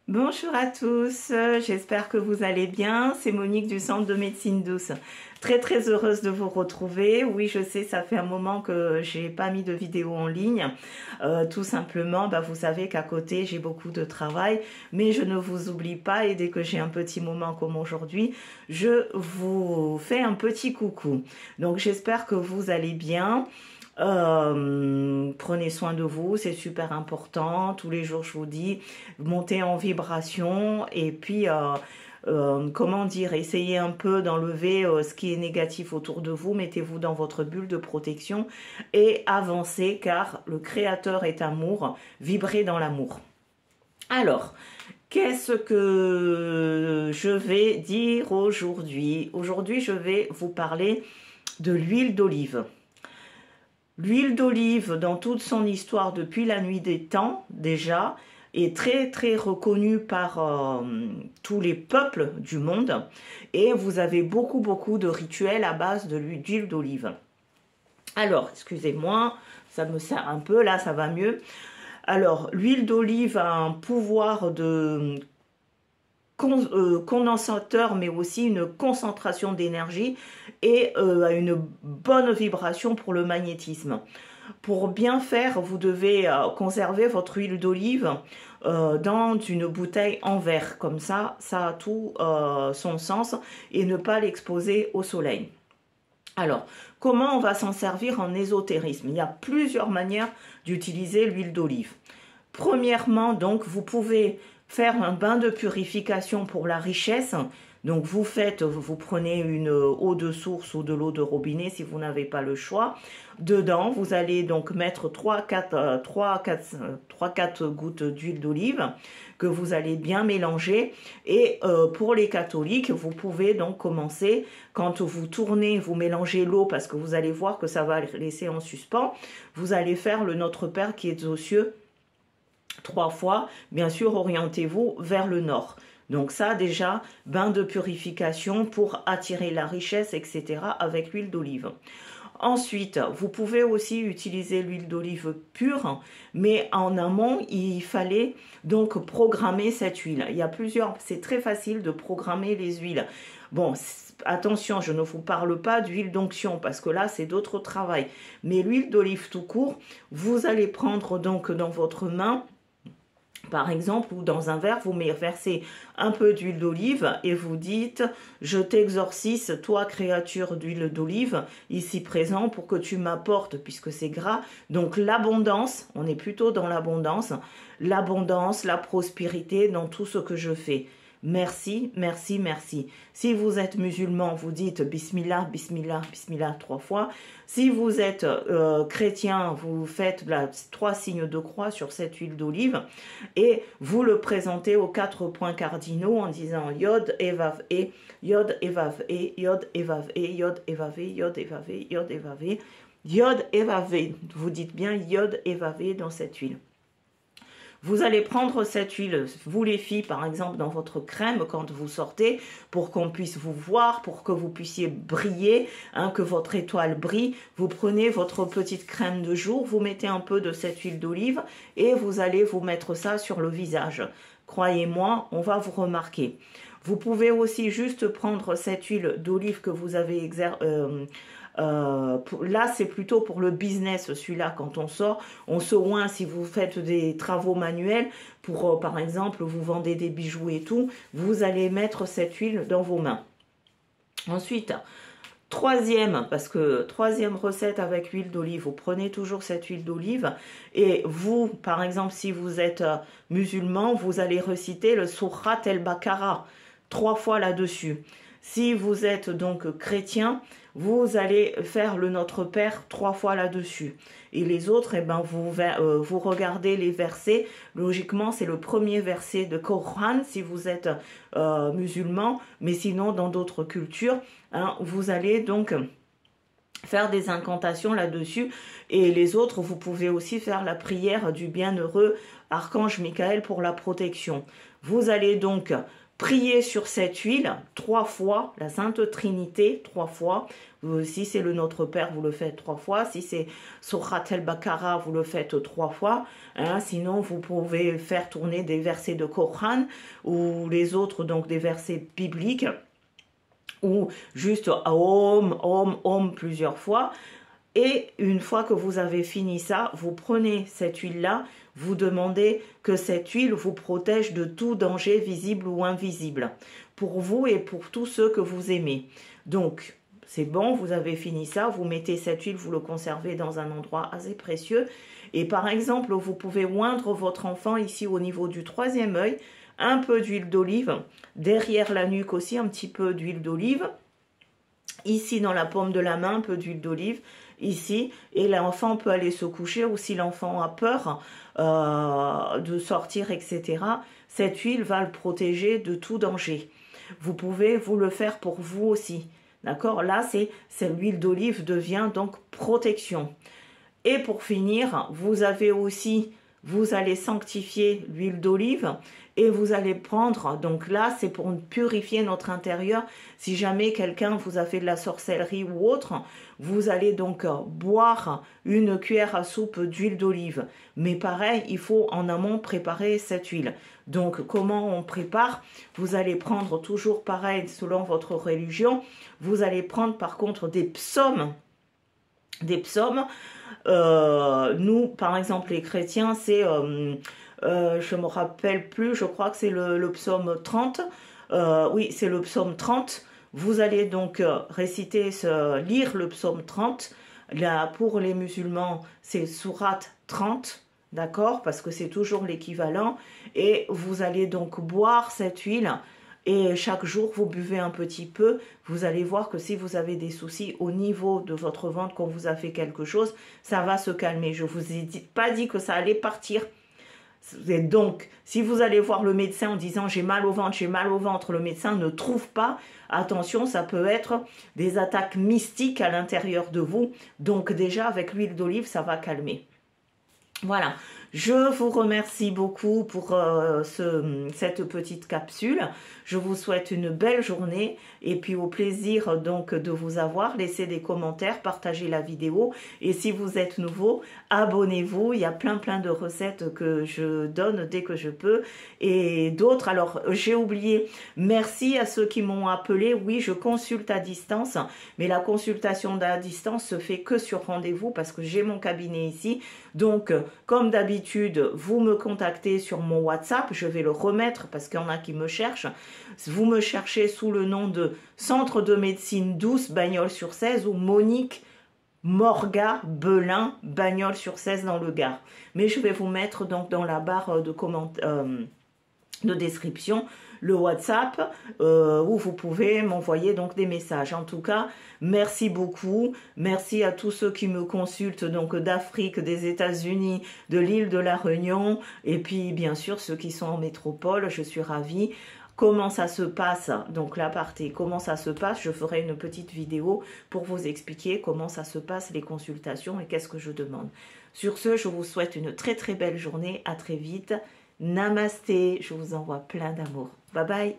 Bonjour à tous, j'espère que vous allez bien. C'est Monique du Centre de Médecine Douce. Très heureuse de vous retrouver. Oui, je sais, ça fait un moment que j'ai pas mis de vidéo en ligne. Tout simplement, vous savez qu'à côté, j'ai beaucoup de travail, mais je ne vous oublie pas et dès que j'ai un petit moment comme aujourd'hui, je vous fais un petit coucou. Donc, j'espère que vous allez bien. Prenez soin de vous, c'est super important. Tous les jours, je vous dis, montez en vibration et puis, comment dire, essayez un peu d'enlever ce qui est négatif autour de vous. Mettez-vous dans votre bulle de protection et avancez car le Créateur est amour. Vibrez dans l'amour. Alors, qu'est-ce que je vais dire aujourd'hui? Aujourd'hui, je vais vous parler de l'huile d'olive. L'huile d'olive, dans toute son histoire depuis la nuit des temps déjà, est très reconnue par tous les peuples du monde et vous avez beaucoup de rituels à base de l'huile d'olive. Alors, excusez-moi, ça me sert un peu, là ça va mieux. Alors, l'huile d'olive a un pouvoir de condensateur, mais aussi une concentration d'énergie et une bonne vibration pour le magnétisme. Pour bien faire, vous devez conserver votre huile d'olive dans une bouteille en verre. Comme ça a tout son sens et ne pas l'exposer au soleil. Alors, comment on va s'en servir en ésotérisme? Il y a plusieurs manières d'utiliser l'huile d'olive. Premièrement, donc, vous pouvez faire un bain de purification pour la richesse. Donc vous prenez une eau de source ou de l'eau de robinet si vous n'avez pas le choix. Dedans, vous allez donc mettre 3-4 gouttes d'huile d'olive que vous allez bien mélanger. Et pour les catholiques, vous pouvez donc commencer, quand vous tournez, vous mélangez l'eau parce que vous allez voir que ça va laisser en suspens. Vous allez faire le Notre Père qui est aux cieux 3 fois. Bien sûr, orientez-vous vers le nord. Donc ça, déjà, bain de purification pour attirer la richesse, etc. avec l'huile d'olive. Ensuite, vous pouvez aussi utiliser l'huile d'olive pure, mais en amont, il fallait donc programmer cette huile. Il y a c'est très facile de programmer les huiles. Bon, attention, je ne vous parle pas d'huile d'onction parce que là, c'est d'autres travail. Mais l'huile d'olive tout court, vous allez prendre donc dans votre main, par exemple, ou dans un verre, vous versez un peu d'huile d'olive et vous dites « Je t'exorcise, toi créature d'huile d'olive, ici présent, pour que tu m'apportes, puisque c'est gras. » Donc l'abondance, on est plutôt dans l'abondance, la prospérité dans tout ce que je fais. Merci. Si vous êtes musulman, vous dites Bismillah, Bismillah, Bismillah 3 fois. Si vous êtes chrétien, vous faites 3 signes de croix sur cette huile d'olive et vous le présentez aux 4 points cardinaux en disant Yod, Evav, E, Yod, Evav, E, Yod, Evav, E, Yod, Evav, E, Yod, Evav, E, Yod, Evav, E, Yod, Evav, E. Vous dites bien Yod, Evav, E dans cette huile. Vous allez prendre cette huile, vous les filles par exemple, dans votre crème quand vous sortez, pour qu'on puisse vous voir, pour que vous puissiez briller, que votre étoile brille. Vous prenez votre petite crème de jour, vous mettez un peu de cette huile d'olive et vous allez vous mettre ça sur le visage. Croyez-moi, on va vous remarquer. Vous pouvez aussi juste prendre cette huile d'olive que vous avez là, c'est plutôt pour le business, celui-là, quand on sort. On se oint si vous faites des travaux manuels, pour, par exemple, vous vendez des bijoux et tout, vous allez mettre cette huile dans vos mains. Ensuite, troisième recette avec huile d'olive, vous prenez toujours cette huile d'olive et vous, par exemple, si vous êtes musulman, vous allez reciter le Surat el-Baqarah 3 fois là-dessus. Si vous êtes donc chrétien, vous allez faire le Notre Père 3 fois là-dessus. Et les autres, vous regardez les versets. Logiquement, c'est le premier verset de Coran si vous êtes musulman. Mais sinon, dans d'autres cultures, vous allez donc faire des incantations là-dessus. Et les autres, vous pouvez aussi faire la prière du bienheureux Archange Michael pour la protection. Vous allez donc priez sur cette huile 3 fois, la Sainte Trinité 3 fois. Si c'est le Notre Père, vous le faites 3 fois. Si c'est Surat el-Baqarah, vous le faites 3 fois. Hein. Sinon, vous pouvez faire tourner des versets de Coran ou les autres, donc des versets bibliques. Ou juste Om, Om, Om plusieurs fois. Et une fois que vous avez fini ça, vous prenez cette huile-là, vous demandez que cette huile vous protège de tout danger visible ou invisible, pour vous et pour tous ceux que vous aimez. Donc, c'est bon, vous avez fini ça, vous mettez cette huile, vous le conservez dans un endroit assez précieux. Et par exemple, vous pouvez oindre votre enfant ici au niveau du 3e œil, un peu d'huile d'olive, derrière la nuque aussi un petit peu d'huile d'olive, ici dans la paume de la main un peu d'huile d'olive, ici, et l'enfant peut aller se coucher, ou si l'enfant a peur de sortir, etc., cette huile va le protéger de tout danger. Vous pouvez vous le faire pour vous aussi. D'accord? Là, c'est l'huile d'olive devient donc protection. Et pour finir, vous avez aussi, vous allez sanctifier l'huile d'olive et vous allez prendre, donc là, c'est pour purifier notre intérieur. Si jamais quelqu'un vous a fait de la sorcellerie ou autre, vous allez donc boire une cuillère à soupe d'huile d'olive. Mais pareil, il faut en amont préparer cette huile. Donc, comment on prépare? Vous allez prendre toujours pareil, selon votre religion, vous allez prendre par contre des psaumes. Des psaumes. Nous, par exemple, les chrétiens, c'est, je me rappelle plus, je crois que c'est le psaume 30. Oui, c'est le psaume 30. Vous allez donc réciter, lire le psaume 30. Là, pour les musulmans, c'est sourate 30. D'accord? Parce que c'est toujours l'équivalent. Et vous allez donc boire cette huile. Et chaque jour, vous buvez un petit peu. Vous allez voir que si vous avez des soucis au niveau de votre ventre, qu'on vous a fait quelque chose, ça va se calmer. Je ne vous ai pas dit que ça allait partir. Et donc, si vous allez voir le médecin en disant « j'ai mal au ventre », le médecin ne trouve pas. Attention, ça peut être des attaques mystiques à l'intérieur de vous. Donc déjà, avec l'huile d'olive, ça va calmer. Voilà, je vous remercie beaucoup pour cette petite capsule. Je vous souhaite une belle journée et puis au plaisir donc de vous avoir. Laissez des commentaires, partagez la vidéo et si vous êtes nouveau, abonnez-vous. Il y a plein de recettes que je donne dès que je peux et d'autres. Alors, j'ai oublié, merci à ceux qui m'ont appelé. Oui, je consulte à distance, mais la consultation à distance se fait que sur rendez-vous parce que j'ai mon cabinet ici. Donc, comme d'habitude, vous me contactez sur mon WhatsApp, je vais le remettre parce qu'il y en a qui me cherchent. Vous me cherchez sous le nom de Centre de médecine douce Bagnols-sur-Cèze ou Monique Morga Belin Bagnols-sur-Cèze dans le Gard. Mais je vais vous mettre donc dans la barre de description le WhatsApp où vous pouvez m'envoyer donc des messages. En tout cas, merci beaucoup. Merci à tous ceux qui me consultent donc d'Afrique, des États-Unis, de l'île de la Réunion et puis bien sûr ceux qui sont en métropole. Je suis ravie. Comment ça se passe, donc la partie, comment ça se passe, je ferai une petite vidéo pour vous expliquer comment ça se passe les consultations et qu'est-ce que je demande. Sur ce, je vous souhaite une très belle journée, à très vite. Namasté, je vous envoie plein d'amour. Bye bye.